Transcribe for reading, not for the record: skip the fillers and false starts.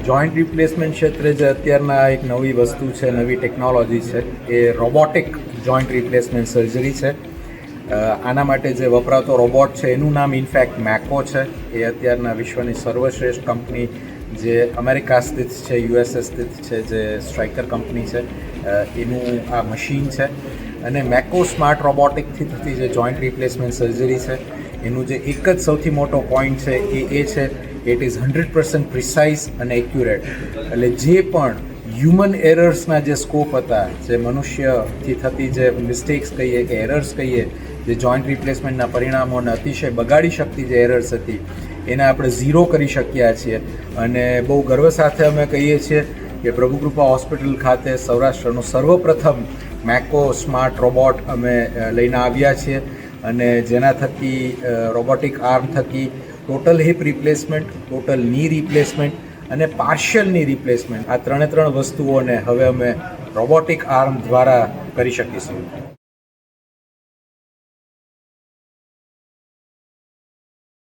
Joint replacement ક્ષેત્રે જે અત્યારના એક નવી વસ્તુ છે, નવી ટેકનોલોજી છે, એ રોબોટિક જોઈન્ટ રિપ્લેસમેન્ટ સર્જરી છે. આના માટે જે વપરાતો રોબોટ છે એનું નામ ઇનફેક્ટ મેકો છે. એ અત્યારના વિશ્વની સર્વશ્રેષ્ઠ કંપની જે અમેરિકા સ્થિત છે, યુએસએ સ્થિત છે, જે સ્ટ્રાઇકર કંપની છે, એનું આ મશીન છે. અને મેકો સ્માર્ટ રોબોટિકથી થતી જે જોઈન્ટ રિપ્લેસમેન્ટ સર્જરી છે એનું જે એક જ સૌથી મોટો પોઈન્ટ છે એ છે ઇટ ઇઝ 100% પ્રિસાઇઝ અને એક્યુરેટ. એટલે જે પણ હ્યુમન એરર્સના જે સ્કોપ હતા, જે મનુષ્યથી થતી જે મિસ્ટેક્સ કહીએ કે એરર્સ કહીએ, જે જોઈન્ટ રિપ્લેસમેન્ટના પરિણામોને અતિશય બગાડી શકતી જે એરર્સ હતી એને આપણે ઝીરો કરી શક્યા છીએ. અને બહુ ગર્વ સાથે અમે કહીએ છીએ કે પ્રભુકૃપા હોસ્પિટલ ખાતે સૌરાષ્ટ્રનું સર્વપ્રથમ મેકો સ્માર્ટ રોબોટ અમે લઈને આવ્યા છીએ. અને જેના થકી રોબોટિક આર્મ થકી ટોટલ હિપ રિપ્લેસમેન્ટ, ટોટલ ની રિપ્લેસમેન્ટ અને પાર્શિયલ ની રિપ્લેસમેન્ટ, આ ત્રણે ત્રણ વસ્તુઓને હવે અમે રોબોટિક આર્મ દ્વારા કરી શકીશું.